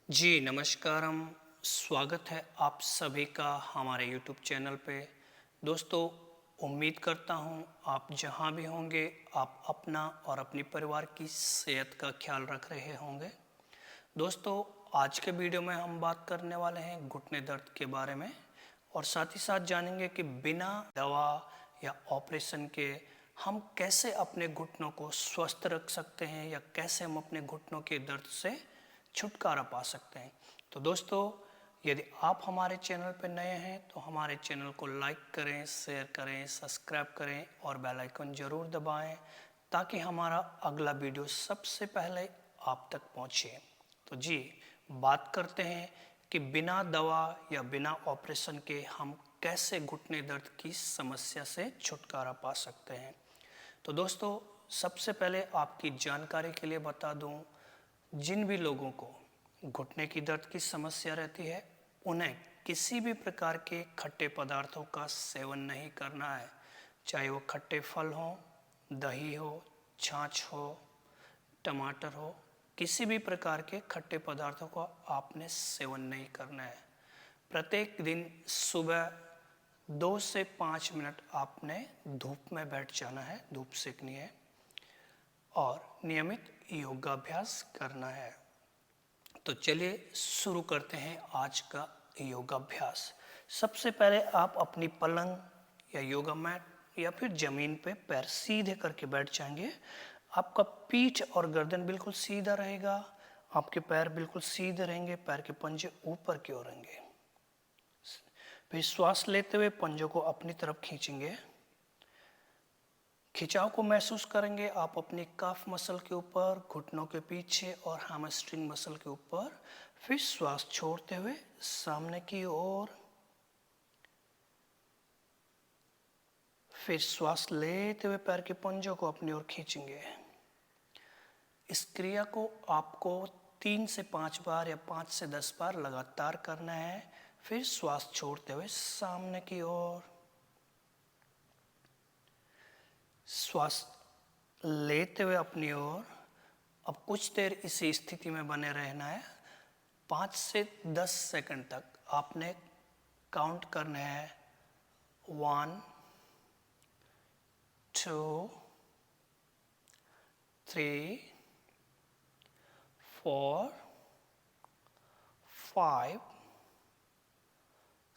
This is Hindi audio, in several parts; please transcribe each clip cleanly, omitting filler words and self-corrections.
जी नमस्कारम। स्वागत है आप सभी का हमारे YouTube चैनल पे। दोस्तों, उम्मीद करता हूँ आप जहाँ भी होंगे आप अपना और अपने परिवार की सेहत का ख्याल रख रहे होंगे। दोस्तों, आज के वीडियो में हम बात करने वाले हैं घुटने दर्द के बारे में और साथ ही साथ जानेंगे कि बिना दवा या ऑपरेशन के हम कैसे अपने घुटनों को स्वस्थ रख सकते हैं या कैसे हम अपने घुटनों के दर्द से छुटकारा पा सकते हैं। तो दोस्तों, यदि आप हमारे चैनल पर नए हैं तो हमारे चैनल को लाइक करें, शेयर करें, सब्सक्राइब करें और बेल आइकन ज़रूर दबाएं ताकि हमारा अगला वीडियो सबसे पहले आप तक पहुंचे। तो जी, बात करते हैं कि बिना दवा या बिना ऑपरेशन के हम कैसे घुटने दर्द की समस्या से छुटकारा पा सकते हैं। तो दोस्तों, सबसे पहले आपकी जानकारी के लिए बता दूं, जिन भी लोगों को घुटने की दर्द की समस्या रहती है उन्हें किसी भी प्रकार के खट्टे पदार्थों का सेवन नहीं करना है। चाहे वो खट्टे फल हो, दही हो, छाछ हो, टमाटर हो, किसी भी प्रकार के खट्टे पदार्थों का आपने सेवन नहीं करना है। प्रत्येक दिन सुबह 2 से 5 मिनट आपने धूप में बैठ जाना है, धूप सेकनी है और नियमित योगाभ्यास करना है। तो चलिए शुरू करते हैं आज का योगाभ्यास। सबसे पहले आप अपनी पलंग या योगा मैट या फिर ज़मीन पे पैर सीधे करके बैठ जाएंगे। आपका पीठ और गर्दन बिल्कुल सीधा रहेगा, आपके पैर बिल्कुल सीधे रहेंगे, पैर के पंजे ऊपर की ओर रहेंगे। फिर श्वास लेते हुए पंजों को अपनी तरफ खींचेंगे। खिंचाव को महसूस करेंगे आप अपनी काफ मसल के ऊपर, घुटनों के पीछे और हैमस्ट्रिंग मसल के ऊपर। फिर श्वास छोड़ते हुए सामने की ओर, फिर श्वास लेते हुए पैर के पंजों को अपनी ओर खींचेंगे। इस क्रिया को आपको 3 से 5 बार या 5 से 10 बार लगातार करना है। फिर श्वास छोड़ते हुए सामने की ओर, श्वास लेते हुए अपनी ओर। अब कुछ देर इसी स्थिति में बने रहना है। 5 से 10 सेकंड तक आपने काउंट करना है। 1 2 3 4 5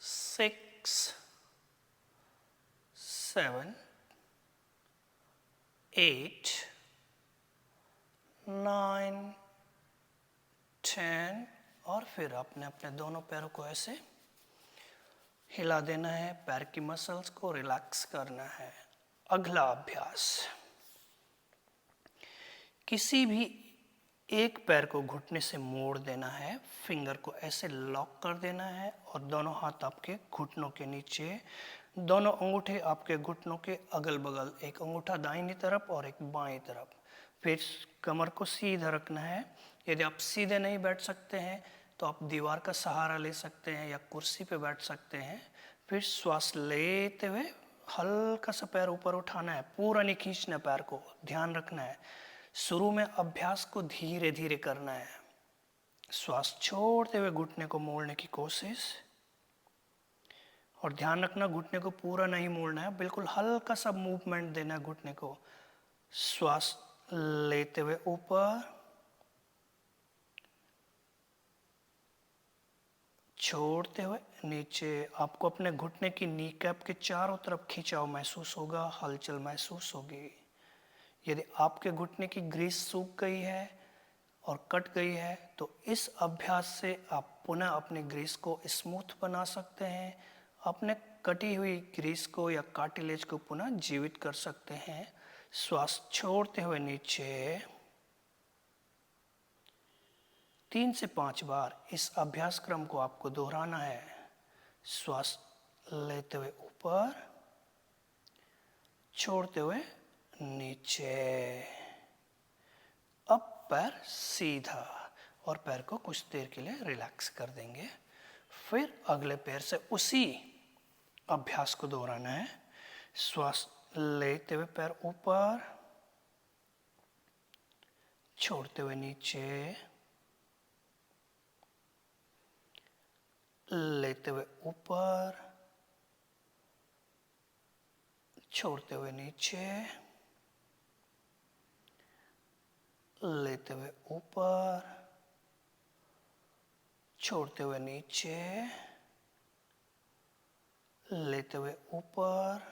6 7 8 9 10 और फिर आपने अपने दोनों पैरों को ऐसे हिला देना है, पैर की मसल्स को रिलैक्स करना है। अगला अभ्यास, किसी भी एक पैर को घुटने से मोड़ देना है, फिंगर को ऐसे लॉक कर देना है और दोनों हाथ आपके घुटनों के नीचे, दोनों अंगूठे आपके घुटनों के अगल बगल, एक अंगूठा दाहिनी तरफ और एक बाईं तरफ। फिर कमर को सीधा रखना है। यदि आप सीधे नहीं बैठ सकते हैं तो आप दीवार का सहारा ले सकते हैं या कुर्सी पे बैठ सकते हैं। फिर श्वास लेते हुए हल्का सा पैर ऊपर उठाना है, पूरा नहीं खींचना, पैर को ध्यान रखना है। शुरू में अभ्यास को धीरे धीरे करना है। श्वास छोड़ते हुए घुटने को मोड़ने की कोशिश, और ध्यान रखना घुटने को पूरा नहीं मोड़ना है, बिल्कुल हल्का सा मूवमेंट देना है घुटने को। श्वास लेते हुए ऊपर, छोड़ते हुए नीचे। आपको अपने घुटने की नी कैप के चारों तरफ खिंचाव महसूस होगा, हलचल महसूस होगी। यदि आपके घुटने की ग्रीस सूख गई है और कट गई है तो इस अभ्यास से आप पुनः अपनी ग्रीस को स्मूथ बना सकते हैं, अपने कटी हुई ग्रीस को या कार्टिलेज को पुनः जीवित कर सकते हैं। श्वास छोड़ते हुए नीचे 3 से 5 बार इस अभ्यास क्रम को आपको दोहराना है। श्वास लेते हुए ऊपर, छोड़ते हुए नीचे। अब पैर सीधा और पैर को कुछ देर के लिए रिलैक्स कर देंगे। फिर अगले पैर से उसी अभ्यास को दोहराना है। श्वास लेते हुए पैर ऊपर, छोड़ते हुए नीचे। लेते हुए ऊपर, छोड़ते हुए नीचे, लेते हुए ऊपर, छोड़ते हुए नीचे, लेते हुए ऊपर,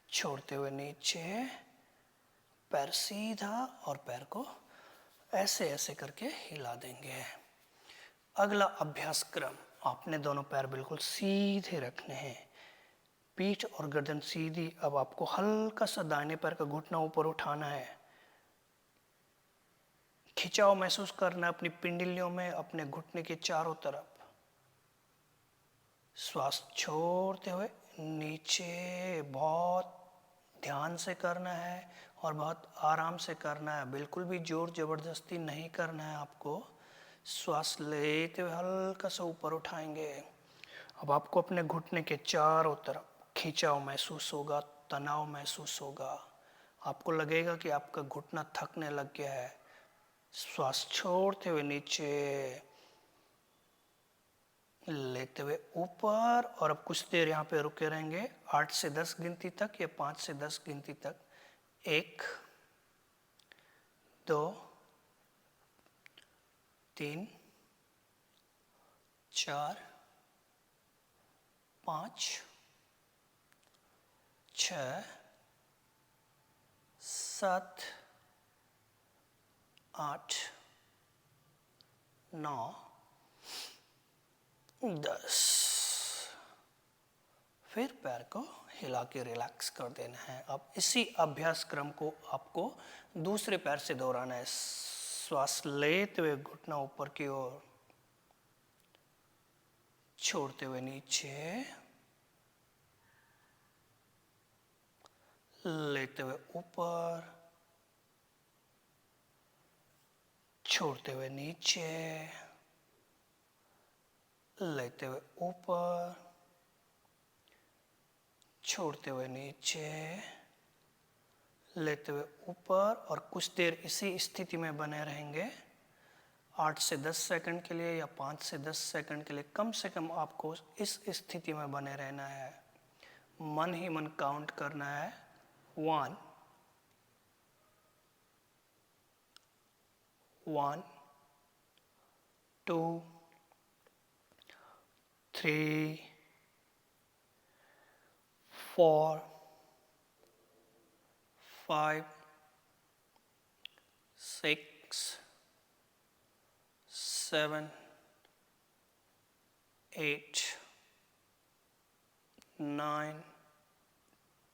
छोड़ते हुए नीचे, पैर सीधा और पैर को ऐसे ऐसे करके हिला देंगे। अगला अभ्यास क्रम, आपने दोनों पैर बिल्कुल सीधे रखने हैं, पीठ और गर्दन सीधी। अब आपको हल्का सा दाहिने पैर का घुटना ऊपर उठाना है, खिंचाव महसूस करना है अपनी पिंडलियों में, अपने घुटने के चारों तरफ। श्वास छोड़ते हुए नीचे, बहुत ध्यान से करना है और बहुत आराम से करना है, बिल्कुल भी जोर जबरदस्ती नहीं करना है आपको। श्वास लेते हुए हल्का सा ऊपर उठाएंगे। अब आपको अपने घुटने के चारों तरफ खिंचाव महसूस होगा, तनाव महसूस होगा, आपको लगेगा कि आपका घुटना थकने लग गया है। श्वास छोड़ते हुए नीचे, लेते हुए ऊपर, और अब कुछ देर यहाँ पे रुके रहेंगे 8 से 10 गिनती तक या 5 से 10 गिनती तक। 1 2 3 4 5 6 7 8 9 10। फिर पैर को हिला के रिलैक्स कर देना है। अब इसी अभ्यास क्रम को आपको दूसरे पैर से दोहराना है। श्वास लेते हुए घुटना ऊपर की ओर, छोड़ते हुए नीचे, लेते हुए ऊपर, छोड़ते हुए नीचे, लेते हुए ऊपर, छोड़ते हुए नीचे, लेते हुए ऊपर, और कुछ देर इसी स्थिति में बने रहेंगे 8 से 10 सेकंड के लिए या 5 से 10 सेकंड के लिए। कम से कम आपको इस स्थिति में बने रहना है, मन ही मन काउंट करना है। 1 1 2 3 4 5 6 7 8 9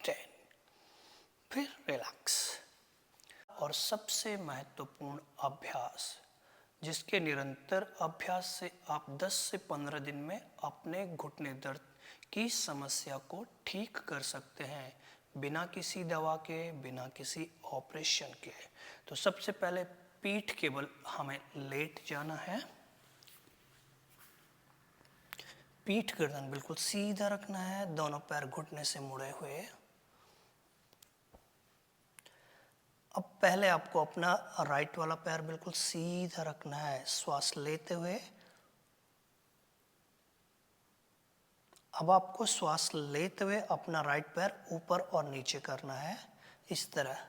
10। फिर रिलैक्स। और सबसे महत्वपूर्ण अभ्यास, जिसके निरंतर अभ्यास से आप 10 से 15 दिन में अपने घुटने दर्द की समस्या को ठीक कर सकते हैं, बिना किसी दवा के, बिना किसी ऑपरेशन के। तो सबसे पहले पीठ के बल हमें लेट जाना है, पीठ गर्दन बिल्कुल सीधा रखना है, दोनों पैर घुटने से मुड़े हुए। अब पहले आपको अपना राइट वाला पैर बिल्कुल सीधा रखना है, श्वास लेते हुए। अब आपको श्वास लेते हुए अपना राइट पैर ऊपर और नीचे करना है, इस तरह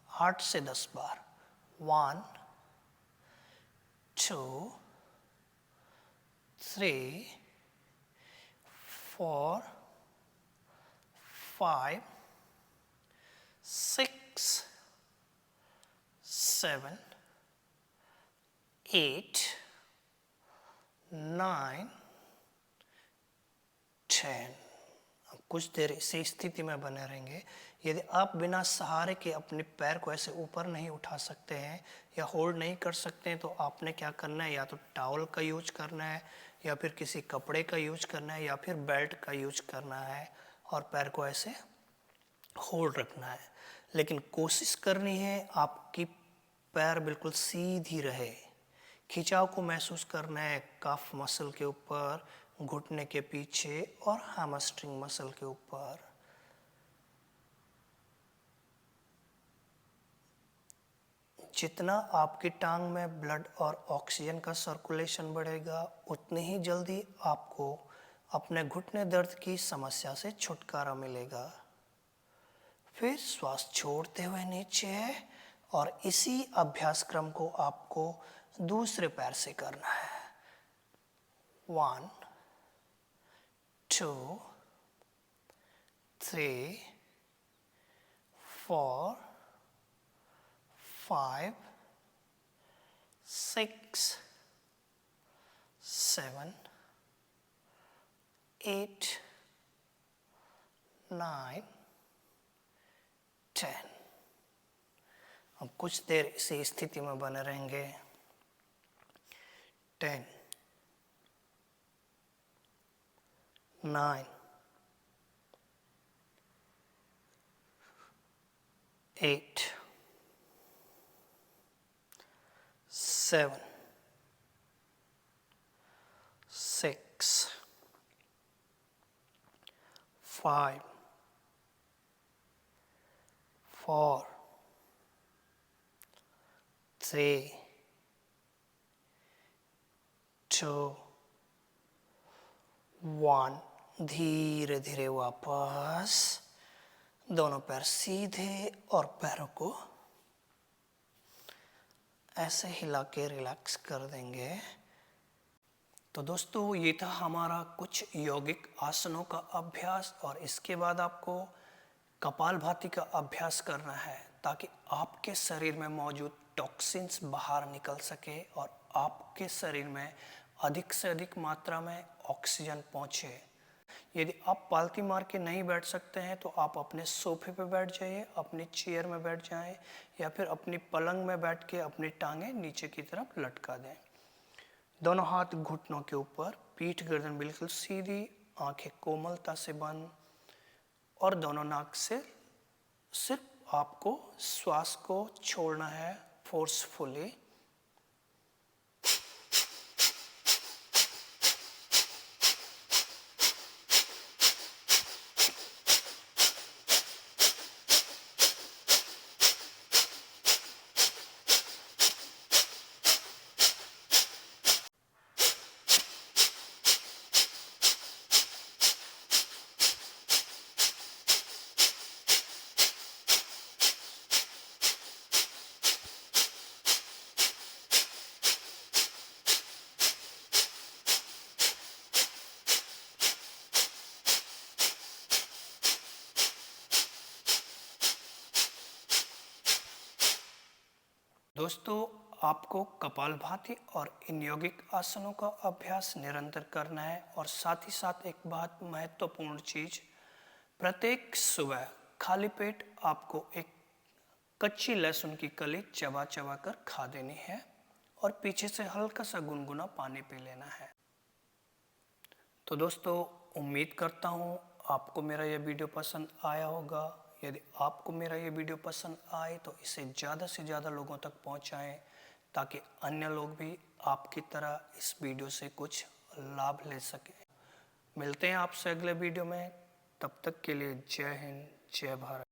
8 से 10 बार। 1 2 3 4 5 6 7 8 9 10। अब कुछ देर इसी स्थिति में बने रहेंगे। यदि आप बिना सहारे के अपने पैर को ऐसे ऊपर नहीं उठा सकते हैं या होल्ड नहीं कर सकते हैं, तो आपने क्या करना है, या तो टॉवल का यूज करना है, या फिर किसी कपड़े का यूज करना है, या फिर बेल्ट का यूज करना है, और पैर को ऐसे होल्ड रखना है। लेकिन कोशिश करनी है आपकी पैर बिल्कुल सीधी रहे। खिंचाव को महसूस करना है काफ मसल के ऊपर, घुटने के पीछे और हैमस्ट्रिंग मसल के ऊपर। जितना आपकी टांग में ब्लड और ऑक्सीजन का सर्कुलेशन बढ़ेगा, उतनी ही जल्दी आपको अपने घुटने दर्द की समस्या से छुटकारा मिलेगा। फिर श्वास छोड़ते हुए नीचे, और इसी अभ्यास क्रम को आपको दूसरे पैर से करना है। 1 2 3 4 5 6 7 8 9 10। अब कुछ देर इसी स्थिति में बने रहेंगे। 10 9 8 7 6 5 4 3 2 1। धीरे धीरे वापस दोनों पैर सीधे, और पैरों को ऐसे हिला के रिलैक्स कर देंगे। तो दोस्तों, ये था हमारा कुछ यौगिक आसनों का अभ्यास, और इसके बाद आपको कपालभाति का अभ्यास करना है ताकि आपके शरीर में मौजूद टॉक्सिन्स बाहर निकल सके और आपके शरीर में अधिक से अधिक मात्रा में ऑक्सीजन पहुंचे। यदि आप पालती मार के नहीं बैठ सकते हैं तो आप अपने सोफे पे बैठ जाइए, अपनी चेयर में बैठ जाएं, या फिर अपनी पलंग में बैठ के अपनी टांगें नीचे की तरफ लटका दें। दोनों हाथ घुटनों के ऊपर, पीठ गर्दन बिल्कुल सीधी, आंखें कोमलता से बंद, और दोनों नाक से सिर्फ आपको श्वास को छोड़ना है फोर्सफुली। दोस्तों, आपको कपालभाति और इन यौगिक आसनों का अभ्यास निरंतर करना है। और साथ ही साथ एक बात महत्वपूर्ण चीज, प्रत्येक सुबह खाली पेट आपको एक कच्ची लहसुन की कली चबा चबा कर खा देनी है, और पीछे से हल्का सा गुनगुना पानी पी लेना है। तो दोस्तों, उम्मीद करता हूँ आपको मेरा यह वीडियो पसंद आया होगा। यदि आपको मेरा ये वीडियो पसंद आए तो इसे ज़्यादा से ज़्यादा लोगों तक पहुँचाएं, ताकि अन्य लोग भी आपकी तरह इस वीडियो से कुछ लाभ ले सकें। मिलते हैं आपसे अगले वीडियो में, तब तक के लिए जय हिंद, जय भारत।